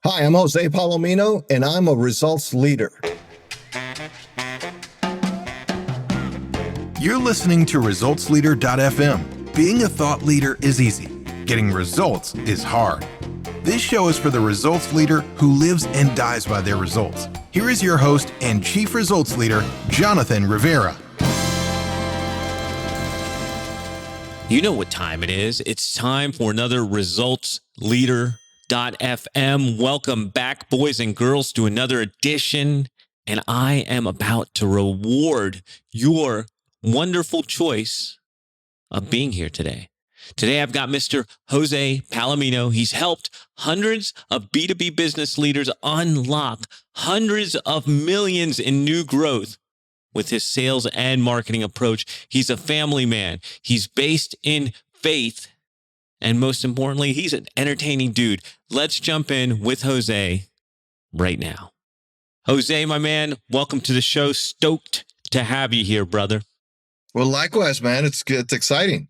Hi, I'm Jose Palomino, and I'm a results leader. You're listening to ResultsLeader.fm. Being a thought leader is easy. Getting results is hard. This show is for the results leader who lives and dies by their results. Here is your host and Chief Results Leader, Jonathan Rivera. You know what time it is. It's time for another ResultsLeader.fm. Welcome back, boys and girls, to another edition. And I am about to reward your wonderful choice of being here today. Today, I've got Mr. Jose Palomino. He's helped hundreds of B2B business leaders unlock hundreds of millions in new growth with his sales and marketing approach. He's a family man. He's based in faith. And most importantly, he's an entertaining dude. Let's jump in with Jose right now. Jose, my man, welcome to the show. Stoked to have you here, brother. Well, likewise, man. It's good. It's exciting.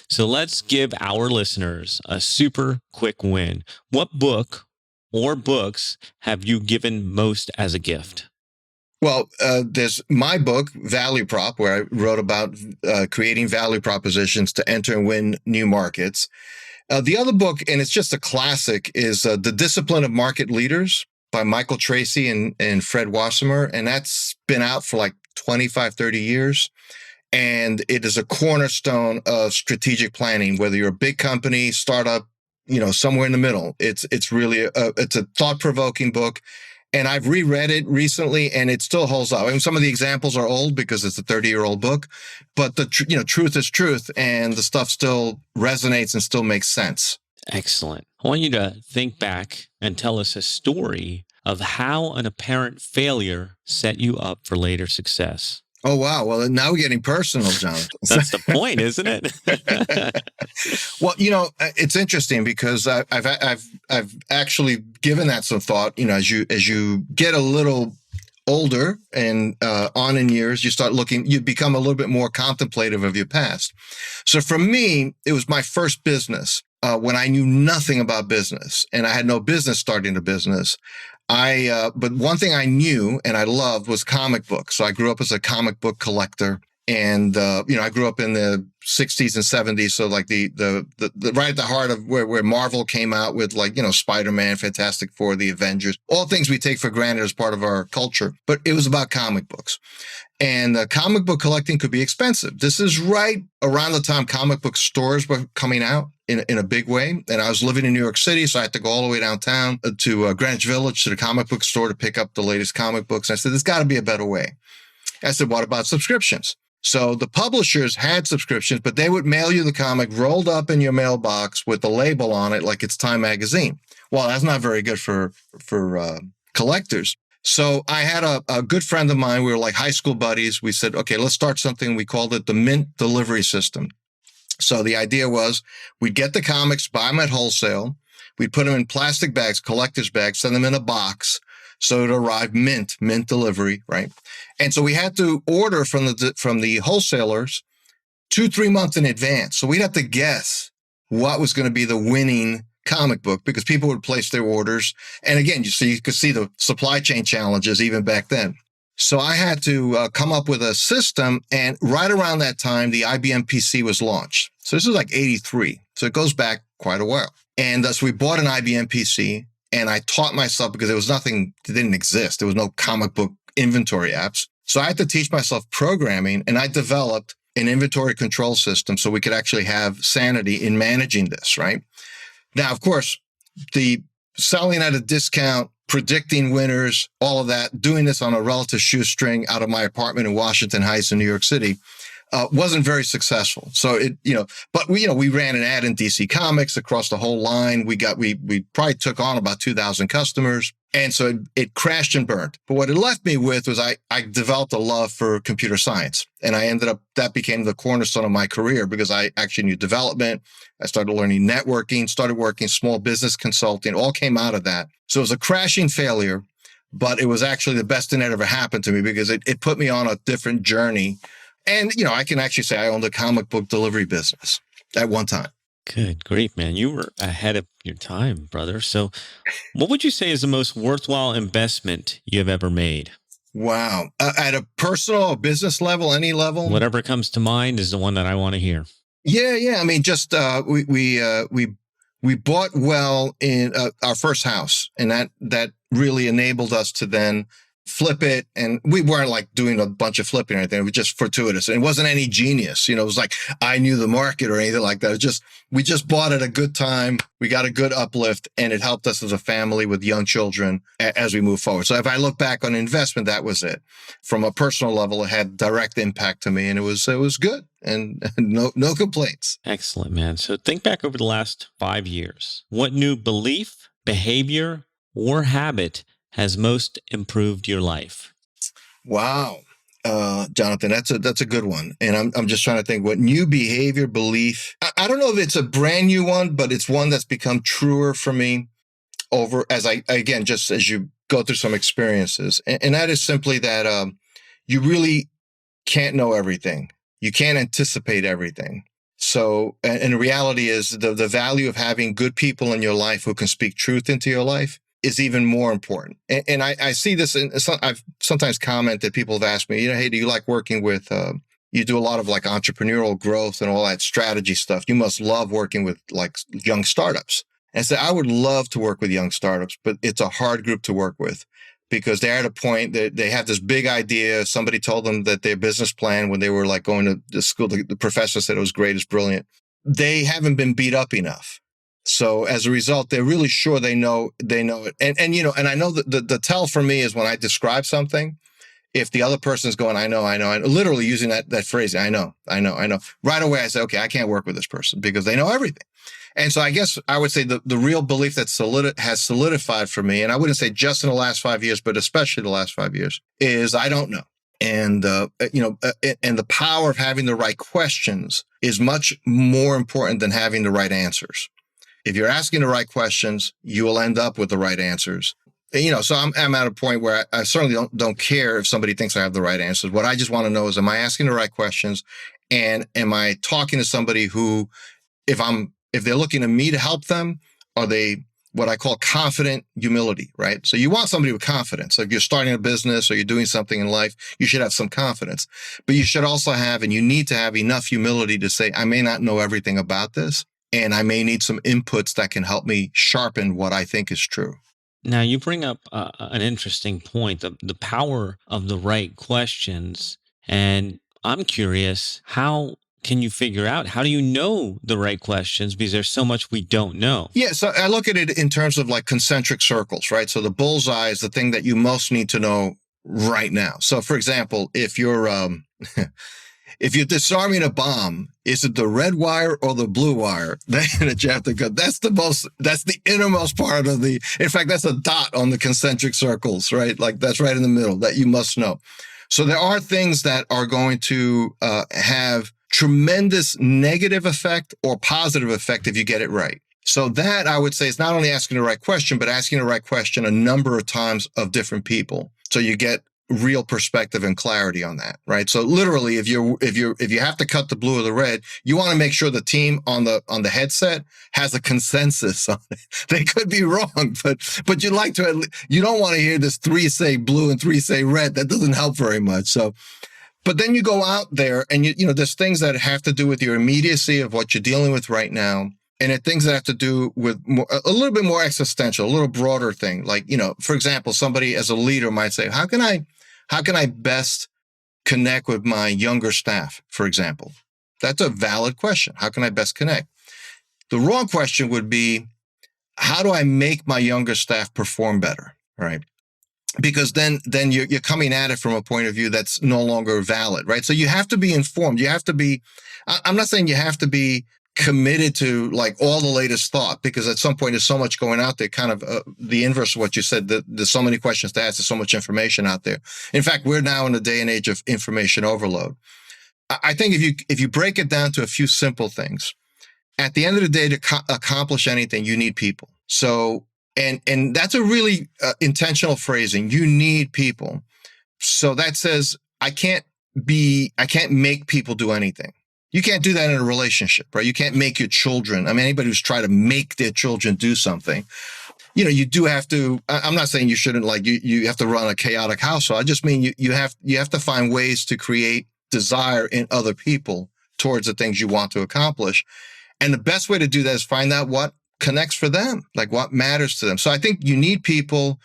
So let's give our listeners a super quick win. What book or books have you given most as a gift? Well, there's my book, Value Prop, where I wrote about creating value propositions to enter and win new markets. The other book, and it's just a classic, is The Discipline of Market Leaders by Michael Tracy and Fred Wassemer. And that's been out for like 25, 30 years. And it is a cornerstone of strategic planning, whether you're a big company, startup, somewhere in the middle. It's really it's a thought-provoking book. And I've reread it recently, and it still holds up. I mean, some of the examples are old because it's a 30-year-old book, but the truth is truth, and the stuff still resonates and still makes sense. Excellent. I want you to think back and tell us a story of how an apparent failure set you up for later success. Oh, wow. Well, now we're getting personal, Jonathan. That's the point, isn't it? Well, it's interesting because I've actually given that some thought. As you get a little older and on in years, you become a little bit more contemplative of your past. So for me, it was my first business when I knew nothing about business, and I had no business starting a business. But one thing I knew and I loved was comic books. So I grew up as a comic book collector, and I grew up in the 60s and 70s. So like the right at the heart of where Marvel came out with Spider-Man, Fantastic Four, the Avengers, all things we take for granted as part of our culture. But it was about comic books. And comic book collecting could be expensive. This is right around the time comic book stores were coming out in a big way. And I was living in New York City, so I had to go all the way downtown to Greenwich Village to the comic book store to pick up the latest comic books. And I said, there's got to be a better way. I said, what about subscriptions? So the publishers had subscriptions, but they would mail you the comic rolled up in your mailbox with the label on it like it's Time magazine. Well, that's not very good for collectors. So I had a good friend of mine. We were like high school buddies. We said, okay, let's start something. We called it the Mint Delivery System. So the idea was we'd get the comics, buy them at wholesale. We'd put them in plastic bags, collector's bags, send them in a box. So it arrived mint delivery, right? And so we had to order from the wholesalers 2-3 months in advance. So we'd have to guess what was going to be the winning comic book because people would place their orders. And again, you could see the supply chain challenges even back then. So I had to come up with a system. And right around that time, the IBM PC was launched. So this is like 83. So it goes back quite a while. And so we bought an IBM PC. And I taught myself because there was nothing, it didn't exist. There was no comic book inventory apps. So I had to teach myself programming, and I developed an inventory control system so we could actually have sanity in managing this, right? Now, of course, the selling at a discount, predicting winners, all of that, doing this on a relative shoestring out of my apartment in Washington Heights in New York City, wasn't very successful. So but we ran an ad in DC Comics across the whole line. We probably took on about 2,000 customers. And so it crashed and burned. But what it left me with was I developed a love for computer science. And that became the cornerstone of my career because I actually knew development. I started learning networking, started working small business consulting, all came out of that. So it was a crashing failure, but it was actually the best thing that ever happened to me because it put me on a different journey. And, I can actually say I owned a comic book delivery business at one time. Good grief, man. You were ahead of your time, brother. So, what would you say is the most worthwhile investment you have ever made? Wow. At a personal or business level, any level? Whatever comes to mind is the one that I want to hear. Yeah. I mean, just we bought well in our first house, and that really enabled us to then flip it. And we weren't like doing a bunch of flipping or anything. It was just fortuitous. And it wasn't any genius. It was like I knew the market or anything like that. We just bought at a good time. We got a good uplift, and it helped us as a family with young children as we move forward. So if I look back on investment, that was it. From a personal level, it had direct impact to me, and it was good, and no complaints. Excellent, man. So think back over the last 5 years. What new belief, behavior, or habit has most improved your life? Wow. Jonathan, that's a good one. And I'm just trying to think what new behavior, belief. I don't know if it's a brand new one, but it's one that's become truer for me over just as you go through some experiences. And that is simply that you really can't know everything. You can't anticipate everything. So, and the reality is the value of having good people in your life who can speak truth into your life is even more important. And I see this, I've sometimes commented, people have asked me, hey, do you like working with, you do a lot of like entrepreneurial growth and all that strategy stuff. You must love working with like young startups. And so I would love to work with young startups, but it's a hard group to work with because they're at a point that they have this big idea. Somebody told them that their business plan when they were like going to the school, the professor said it was great, it's brilliant. They haven't been beat up enough. So as a result, they're really sure they know it. And I know that the tell for me is when I describe something, if the other person's going, I know, literally using that phrase, I know. Right away, I say, okay, I can't work with this person because they know everything. And so I guess I would say the real belief that has solidified for me, and I wouldn't say just in the last 5 years, but especially the last 5 years, is I don't know. And, and the power of having the right questions is much more important than having the right answers. If you're asking the right questions, you will end up with the right answers. So I'm at a point where I certainly don't care if somebody thinks I have the right answers. What I just want to know is, am I asking the right questions? And am I talking to somebody who, if they're looking to me to help them, are they what I call confident humility, right? So you want somebody with confidence. So if you're starting a business or you're doing something in life, you should have some confidence. But you should also have, and you need to have enough humility to say, I may not know everything about this, and I may need some inputs that can help me sharpen what I think is true. Now, you bring up an interesting point, the power of the right questions. And I'm curious, how can you figure out, how do you know the right questions? Because there's so much we don't know. Yeah, so I look at it in terms of like concentric circles, right? So the bullseye is the thing that you most need to know right now. So for example, if you're if you're disarming a bomb, is it the red wire or the blue wire that you have to go? That's the innermost part of in fact, that's a dot on the concentric circles, right? Like that's right in the middle that you must know. So there are things that are going to have tremendous negative effect or positive effect if you get it right. So that I would say is not only asking the right question, but asking the right question a number of times of different people. So you get real perspective and clarity on that, right? So literally, if you have to cut the blue or the red, you want to make sure the team on the headset has a consensus on it. They could be wrong, but you don't want to hear this 3 say blue and 3 say red. That doesn't help very much. So, but then you go out there and there's things that have to do with your immediacy of what you're dealing with right now. And it things that have to do with a little bit more existential, a little broader thing. Like, for example, somebody as a leader might say, how can I best connect with my younger staff, for example? That's a valid question. How can I best connect? The wrong question would be, how do I make my younger staff perform better, right? Because then you're coming at it from a point of view that's no longer valid, right? So you have to be informed. You have to be, I'm not saying you have to be committed to like all the latest thought, because at some point there's so much going out there, kind of the inverse of what you said, that there's so many questions to ask, there's so much information out there. In fact, we're now in a day and age of information overload. I think if you break it down to a few simple things, at the end of the day, to accomplish anything, you need people. So, and that's a really intentional phrasing. You need people. So that says, I can't make people do anything. You can't do that in a relationship, right? You can't make your children. I mean, anybody who's trying to make their children do something, you do have to, I'm not saying you shouldn't, like, you have to run a chaotic household. I just mean you have to find ways to create desire in other people towards the things you want to accomplish. And the best way to do that is find out what connects for them, like what matters to them. So I think you need people.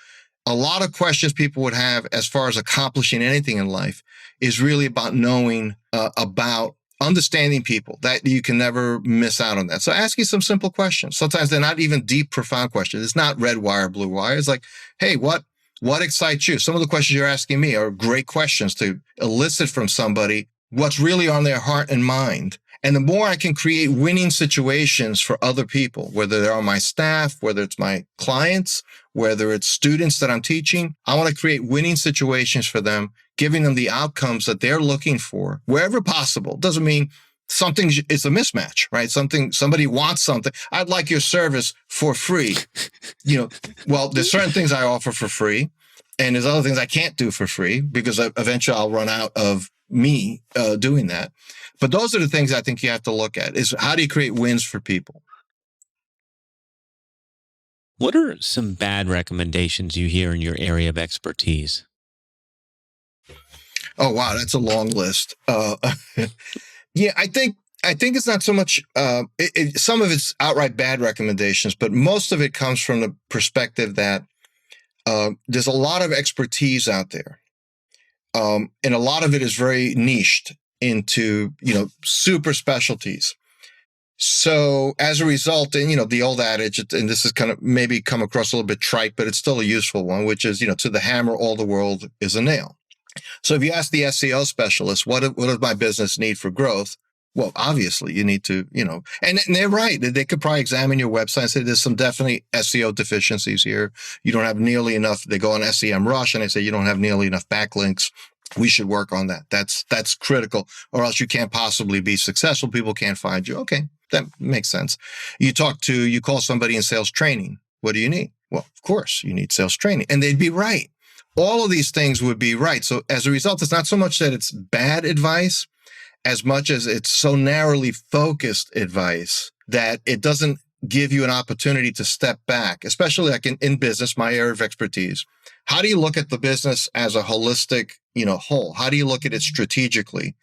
A lot of questions people would have as far as accomplishing anything in life is really about knowing, about understanding people, that you can never miss out on that. So asking some simple questions. Sometimes they're not even deep, profound questions. It's not red wire, blue wire. It's like, hey, what excites you? Some of the questions you're asking me are great questions to elicit from somebody what's really on their heart and mind. And the more I can create winning situations for other people, whether they're on my staff, whether it's my clients, whether it's students that I'm teaching, I want to create winning situations for them, giving them the outcomes that they're looking for wherever possible. Doesn't mean something is a mismatch, right? Somebody wants something. I'd like your service for free. Well, there's certain things I offer for free, and there's other things I can't do for free because eventually I'll run out of me doing that. But those are the things I think you have to look at, is how do you create wins for people? What are some bad recommendations you hear in your area of expertise? Oh, wow. That's a long list. Yeah, I think it's not so much, some of it's outright bad recommendations, but most of it comes from the perspective that there's a lot of expertise out there. And a lot of it is very niched into, super specialties. So as a result, and, the old adage, and this is kind of maybe come across a little bit trite, but it's still a useful one, which is, to the hammer, all the world is a nail. So if you ask the SEO specialist, what does my business need for growth? Well, obviously you need to, and they're right. They could probably examine your website and say, there's some definitely SEO deficiencies here. You don't have nearly enough. They go on SEMrush and they say, you don't have nearly enough backlinks. We should work on that. That's critical, or else you can't possibly be successful. People can't find you. Okay. That makes sense. You call somebody in sales training. What do you need? Well, of course you need sales training, and they'd be right. All of these things would be right. So as a result, it's not so much that it's bad advice as much as it's so narrowly focused advice that it doesn't give you an opportunity to step back, especially like in business, my area of expertise. How do you look at the business as a holistic, whole? How do you look at it strategically?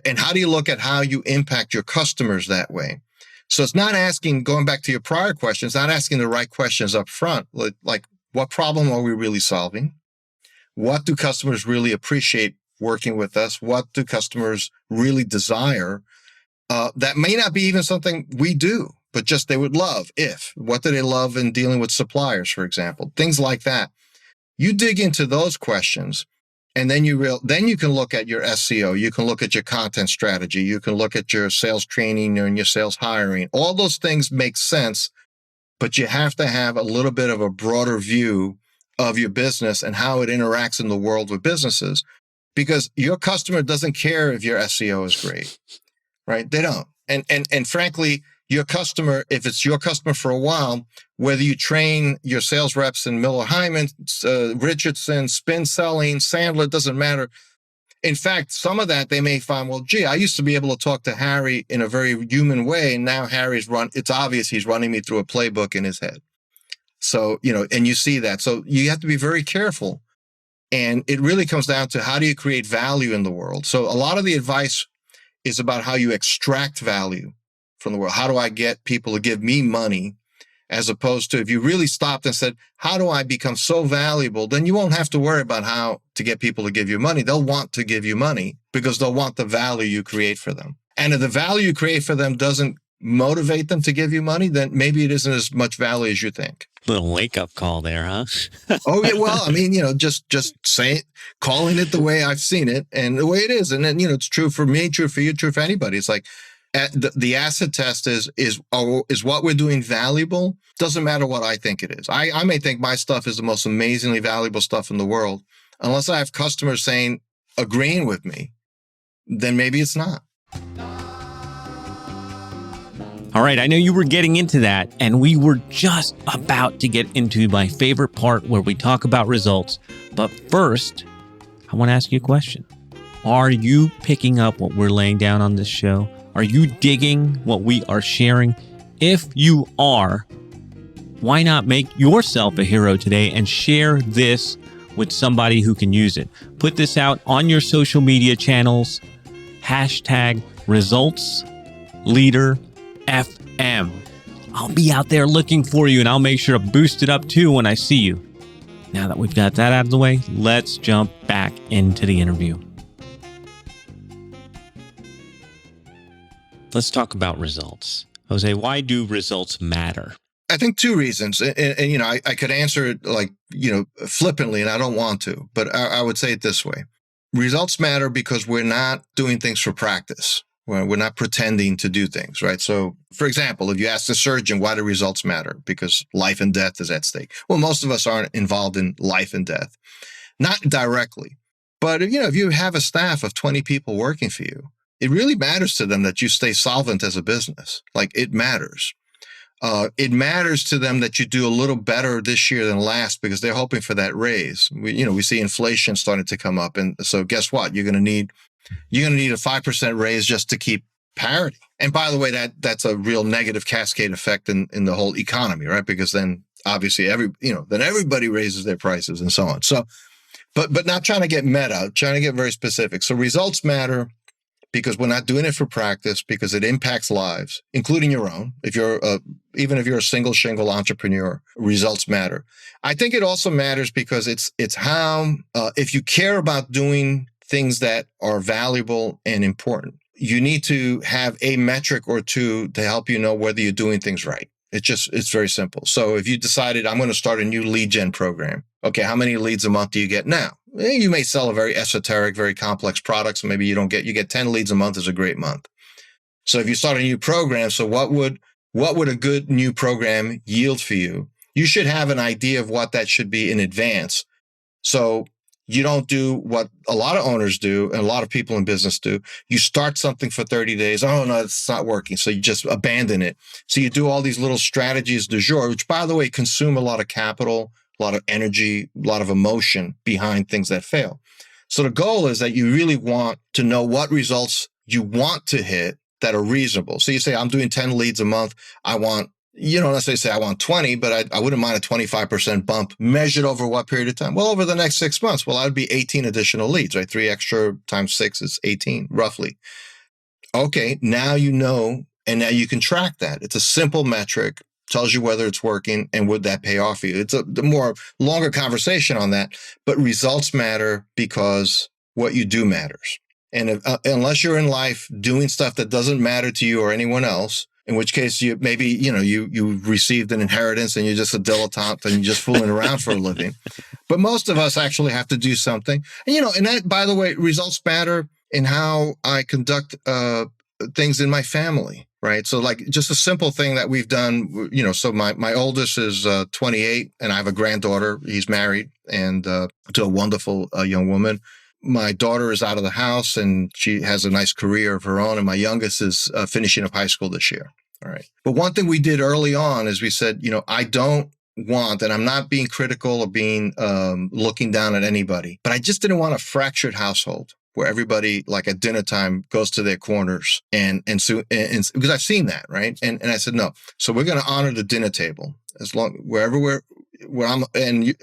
And how do you look at how you impact your customers that way? So it's not asking, going back to your prior questions, not asking the right questions up front, like what problem are we really solving? What do customers really appreciate working with us? What do customers really desire? That may not be even something we do, but just they would love what do they love in dealing with suppliers, for example, things like that. You dig into those questions, and then you can look at your SEO. You can look at your content strategy. You can look at your sales training and your sales hiring. All those things make sense, but you have to have a little bit of a broader view of your business and how it interacts in the world with businesses, because your customer doesn't care if your SEO is great, right? They don't. And frankly, your customer, if it's your customer for a while, whether you train your sales reps in Miller Hyman, Richardson, spin selling, Sandler, it doesn't matter. In fact, some of that they may find, well, gee, I used to be able to talk to Harry in a very human way, and now it's obvious he's running me through a playbook in his head. So, and you see that. So you have to be very careful. And it really comes down to, how do you create value in the world? So a lot of the advice is about how you extract value from the world. How do I get people to give me money? As opposed to, if you really stopped and said, how do I become so valuable? Then you won't have to worry about how to get people to give you money. They'll want to give you money because they'll want the value you create for them. And if the value you create for them doesn't motivate them to give you money, then maybe it isn't as much value as you think. Little wake-up call there, huh? Oh, yeah. Well, I mean, just say it, calling it the way I've seen it and the way it is. And then, it's true for me, true for you, true for anybody. It's like, the acid test is what we're doing valuable. Doesn't matter what I think it is. I may think my stuff is the most amazingly valuable stuff in the world. Unless I have customers agreeing with me, then maybe it's not. All right, I know you were getting into that, and we were just about to get into my favorite part where we talk about results. But first, I want to ask you a question. Are you picking up what we're laying down on this show? Are you digging what we are sharing? If you are, why not make yourself a hero today and share this with somebody who can use it? Put this out on your social media channels. Hashtag Results Leader FM. I'll be out there looking for you, and I'll make sure to boost it up too when I see you. Now that we've got that out of the way, let's jump back into the interview. Let's talk about results. Jose, why do results matter? I think two reasons. And I could answer it flippantly, and I don't want to, but I would say it this way. Results matter because we're not doing things for practice. We're not pretending to do things, right? So, for example, if you ask a surgeon, why do results matter? Because life and death is at stake. Well, most of us aren't involved in life and death, not directly. But, if you have a staff of 20 people working for you, it really matters to them that you stay solvent as a business. Like, it matters. It matters to them that you do a little better this year than last because they're hoping for that raise. We see inflation starting to come up. And so guess what? You're going to need a 5% raise just to keep parity. And by the way, that's a real negative cascade effect in the whole economy, right? Because then obviously then everybody raises their prices and so on. So, but not trying to get meta, trying to get very specific. So results matter because we're not doing it for practice, because it impacts lives, including your own. Even if you're a single shingle entrepreneur, results matter. I think it also matters because it's how, if you care about doing things that are valuable and important, you need to have a metric or two to help you know whether you're doing things right. It's very simple. So if you decided I'm going to start a new lead gen program, okay, how many leads a month do you get now? You may sell a very esoteric, very complex product. So maybe you get 10 leads a month is a great month. So if you start a new program, so what would a good new program yield for you? You should have an idea of what that should be in advance. So you don't do what a lot of owners do and a lot of people in business do. You start something for 30 days. Oh, no, it's not working. So you just abandon it. So you do all these little strategies du jour, which, by the way, consume a lot of capital, a lot of energy, a lot of emotion behind things that fail. So the goal is that you really want to know what results you want to hit that are reasonable. So you say, I'm doing 10 leads a month. You don't necessarily say I want 20, but I wouldn't mind a 25% bump measured over what period of time? Well, over the next 6 months. Well, that'd be 18 additional leads, right? 3 extra times 6 is 18, roughly. Okay, now you know, and now you can track that. It's a simple metric, tells you whether it's working and would that pay off for you. It's a more longer conversation on that, but results matter because what you do matters. And unless you're in life doing stuff that doesn't matter to you or anyone else, in which case you received an inheritance and you're just a dilettante and you're just fooling around for a living. But most of us actually have to do something. And that, by the way, results matter in how I conduct things in my family, right? So like just a simple thing that we've done, so my oldest is 28 and I have a granddaughter. He's married and to a wonderful young woman. My daughter is out of the house and she has a nice career of her own. And my youngest is finishing up high school this year. All right. But one thing we did early on is we said, I don't want, and I'm not being critical or being looking down at anybody, but I just didn't want a fractured household where everybody, like at dinner time, goes to their corners and because I've seen that, right? And I said, no. So we're going to honor the dinner table as long where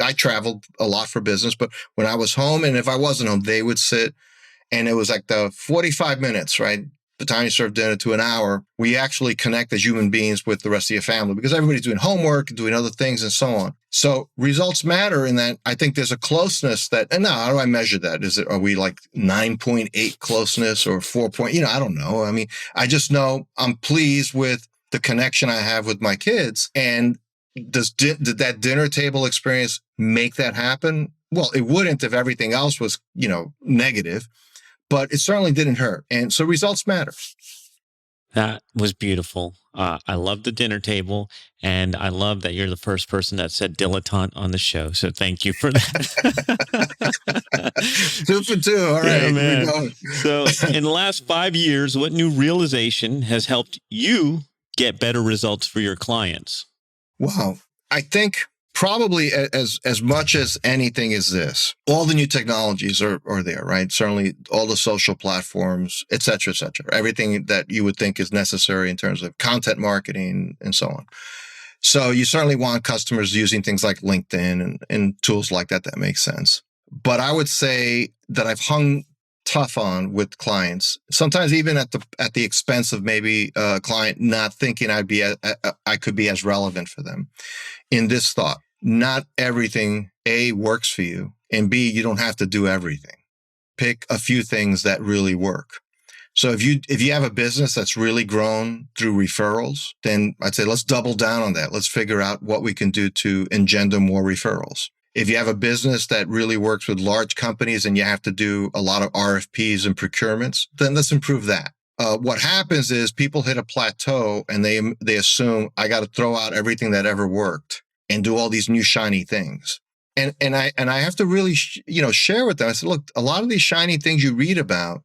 I traveled a lot for business, but when I was home and if I wasn't home, they would sit and it was like the 45 minutes, right? The time you serve dinner to an hour, we actually connect as human beings with the rest of your family because everybody's doing homework, doing other things and so on. So results matter in that I think there's a closeness and now how do I measure that? Are we like 9.8 closeness or 4 point? I don't know. I mean, I just know I'm pleased with the connection I have with my kids. And did that dinner table experience make that happen? Well, it wouldn't if everything else was, negative. But it certainly didn't hurt. And so results matter. That was beautiful. I love the dinner table. And I love that you're the first person that said dilettante on the show. So thank you for that. 2 for 2. All right. Yeah, man. So in the last 5 years, what new realization has helped you get better results for your clients? Wow. I think probably as much as anything is this. All the new technologies are there, right? Certainly all the social platforms, et cetera, et cetera. Everything that you would think is necessary in terms of content marketing and so on. So you certainly want customers using things like LinkedIn and tools like that make sense. But I would say that I've hung tough on with clients, sometimes even at the expense of maybe a client not thinking I could be as relevant for them. In this thought, not everything A works for you, and B, you don't have to do everything. Pick a few things that really work. So if you have a business that's really grown through referrals, then I'd say let's double down on that. Let's figure out what we can do to engender more referrals. If you have a business that really works with large companies and you have to do a lot of RFPs and procurements, then let's improve that. What happens is people hit a plateau and they assume I got to throw out everything that ever worked and do all these new shiny things. And I have to really share with them. I said, look, a lot of these shiny things you read about,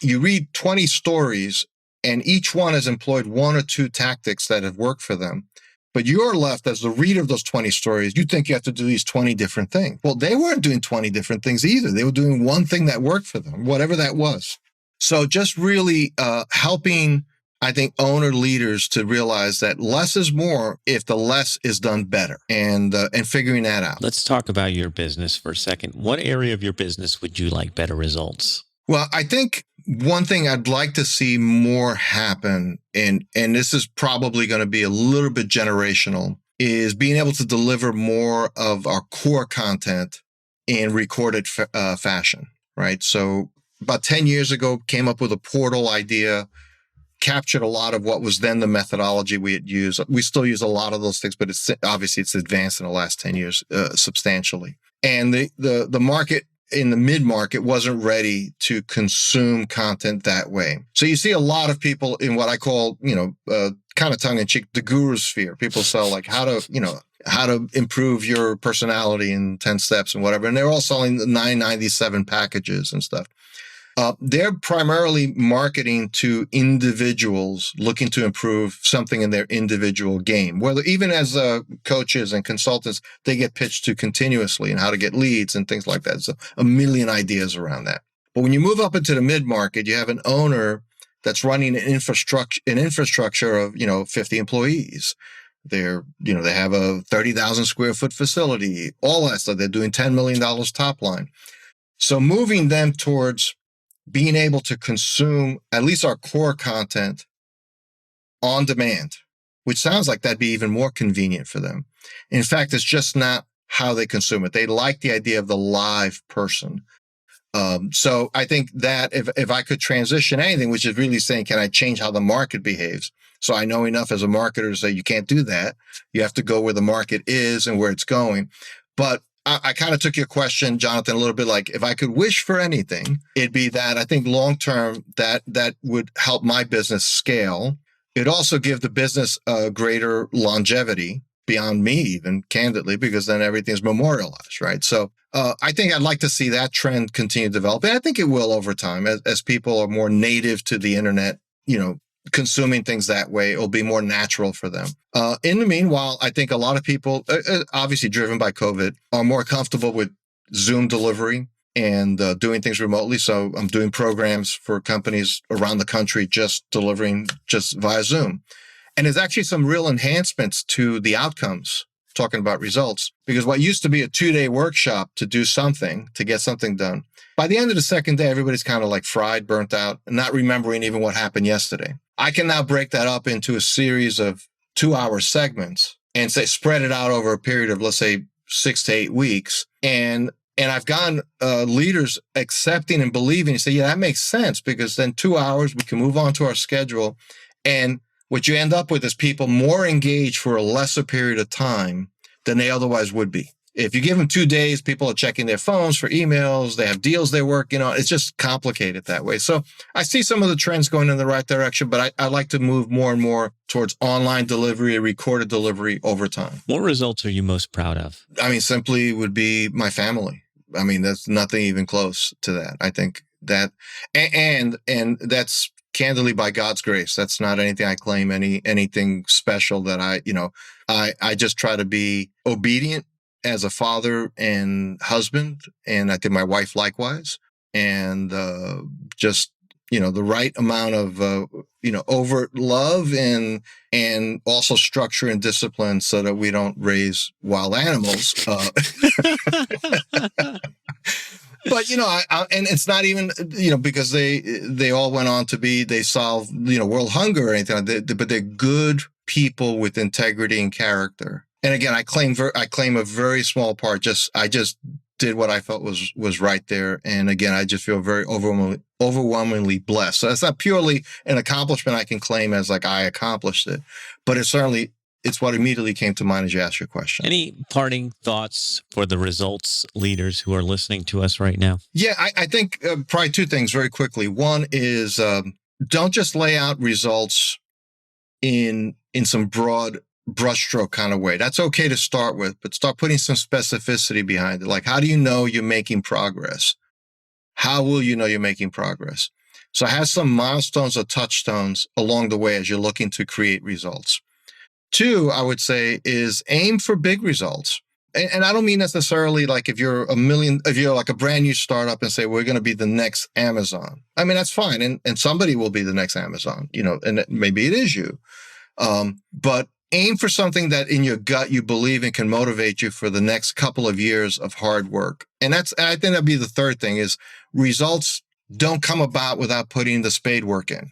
you read 20 stories and each one has employed one or two tactics that have worked for them. But you're left as the reader of those 20 stories. You think you have to do these 20 different things. Well, they weren't doing 20 different things either. They were doing one thing that worked for them, whatever that was. So just really helping, I think, owner leaders to realize that less is more if the less is done better, and figuring that out. Let's talk about your business for a second. What area of your business would you like better results? Well, I think one thing I'd like to see more happen, and this is probably going to be a little bit generational, is being able to deliver more of our core content in recorded fashion, right? So about 10 years ago, came up with a portal idea, captured a lot of what was then the methodology we had used. We still use a lot of those things, but it's advanced in the last 10 years substantially. And the market in the mid-market wasn't ready to consume content that way. So you see a lot of people in what I call, kind of tongue-in-cheek, the guru sphere. People sell like how to improve your personality in 10 steps and whatever. And they're all selling the 997 packages and stuff. They're primarily marketing to individuals looking to improve something in their individual game. Whether even as coaches and consultants, they get pitched to continuously and how to get leads and things like that. So a million ideas around that. But when you move up into the mid-market, you have an owner that's running an infrastructure of 50 employees. They have a 30,000 square foot facility, all that stuff. They're doing $10 million top line. So moving them towards being able to consume at least our core content on demand, which sounds like that'd be even more convenient for them. In fact, it's just not how they consume it. They like the idea of the live person. So I think that if I could transition anything, which is really saying, can I change how the market behaves? So I know enough as a marketer to say you can't do that. You have to go where the market is and where it's going. But I kind of took your question, Jonathan, a little bit like if I could wish for anything, it'd be that I think long term that would help my business scale. It'd also give the business a greater longevity beyond me, even candidly, because then everything's memorialized, right? So I think I'd like to see that trend continue to develop. And I think it will over time as people are more native to the internet, consuming things that way. It'll be more natural for them. In the meanwhile, I think a lot of people, obviously driven by COVID, are more comfortable with Zoom delivery and doing things remotely. So I'm doing programs for companies around the country, just delivering just via Zoom. And there's actually some real enhancements to the outcomes, talking about results, because what used to be a 2-day workshop to do something, to get something done, by the end of the second day, everybody's kind of like fried, burnt out, and not remembering even what happened yesterday. I can now break that up into a series of 2-hour segments and say spread it out over a period of, let's say, 6 to 8 weeks. And I've gotten leaders accepting and believing and say, yeah, that makes sense, because then 2 hours, we can move on to our schedule. And what you end up with is people more engaged for a lesser period of time than they otherwise would be. If you give them 2 days, people are checking their phones for emails. They have deals they're working on. It's just complicated that way. So I see some of the trends going in the right direction, but I like to move more and more towards online delivery, recorded delivery over time. What results are you most proud of? I mean, simply would be my family. I mean, that's nothing even close to that. I think that, and that's candidly by God's grace. That's not anything I claim, anything special that I just try to be obedient as a father and husband, and I think my wife likewise, and just the right amount of overt love and also structure and discipline so that we don't raise wild animals. But and it's not even because they all went on to they solved world hunger or anything like that, but they're good people with integrity and character. And again, I claim a very small part. I just did what I felt was right there. And again, I just feel very overwhelmingly blessed. So that's not purely an accomplishment I can claim as like I accomplished it, but it's what immediately came to mind as you asked your question. Any parting thoughts for the results leaders who are listening to us right now? Yeah, I think probably two things very quickly. One is don't just lay out results in some broad brushstroke kind of way. That's okay to start with, but start putting some specificity behind it. Like, how do you know you're making progress? How will you know you're making progress? So have some milestones or touchstones along the way as you're looking to create results. Two, I would say, is aim for big results. And I don't mean necessarily like if you're like a brand new startup and say, we're going to be the next Amazon. I mean, that's fine. And somebody will be the next Amazon, and maybe it is you. But aim for something that in your gut you believe and can motivate you for the next couple of years of hard work. And I think that'd be the third thing is results don't come about without putting the spade work in.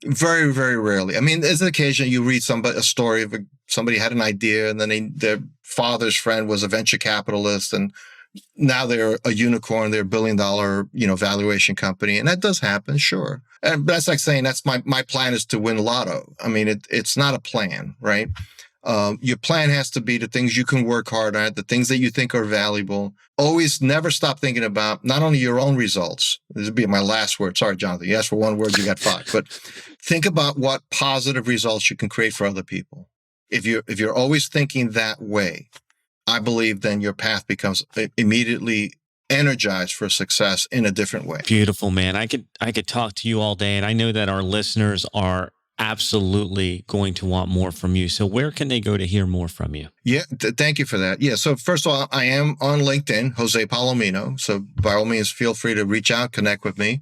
Very, very rarely. I mean, there's an occasion you read a story of somebody had an idea and then their father's friend was a venture capitalist and now they're a unicorn, they're $1 billion, valuation company. And that does happen, sure. And that's like saying that's my plan is to win lotto. I mean, it's not a plan, right? Your plan has to be the things you can work hard at, the things that you think are valuable. Always never stop thinking about not only your own results. This would be my last word. Sorry, Jonathan. You asked for one word, you got 5. But think about what positive results you can create for other people. If you're always thinking that way, I believe then your path becomes immediately energized for success in a different way. Beautiful, man. I could talk to you all day, and I know that our listeners are absolutely going to want more from you. So where can they go to hear more from you? Yeah, thank you for that. Yeah, so first of all, I am on LinkedIn, Jose Palomino. So by all means, feel free to reach out, connect with me.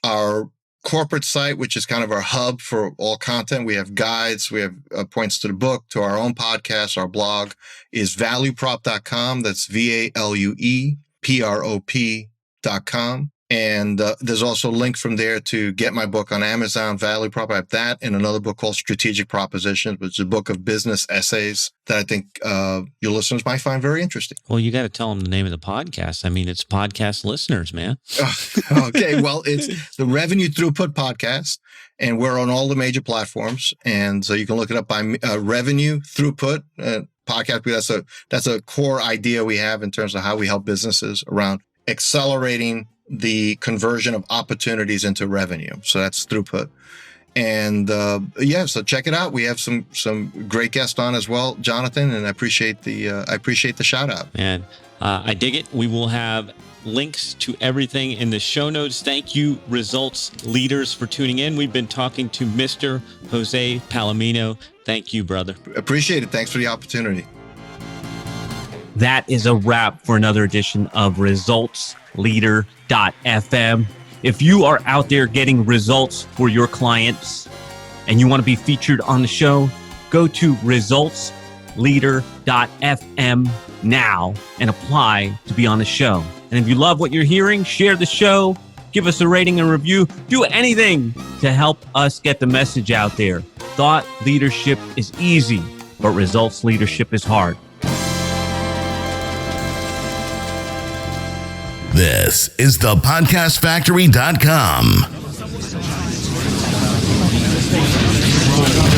Our corporate site, which is kind of our hub for all content. We have guides, we have points to the book, to our own podcast, our blog is valueprop.com. That's VALUEPROP.com. And there's also a link from there to get my book on Amazon, Value Prop. I have that and another book called Strategic Propositions, which is a book of business essays that I think your listeners might find very interesting. Well, you got to tell them the name of the podcast. I mean, it's podcast listeners, man. Okay, well, it's the Revenue Throughput Podcast, and we're on all the major platforms. And so you can look it up by Revenue Throughput Podcast, because that's a core idea we have in terms of how we help businesses around accelerating the conversion of opportunities into revenue. So that's throughput. And so check it out. We have some great guests on as well, Jonathan, and I appreciate the shout out. And I dig it. We will have links to everything in the show notes. Thank you, results leaders, for tuning in. We've been talking to Mr. Jose Palomino. Thank you, brother. Appreciate it. Thanks for the opportunity. That is a wrap for another edition of ResultsLeader.fm. If you are out there getting results for your clients and you want to be featured on the show, go to ResultsLeader.fm now and apply to be on the show. And if you love what you're hearing, share the show, give us a rating and review, do anything to help us get the message out there. Thought leadership is easy, but results leadership is hard. This is thepodcastfactory.com.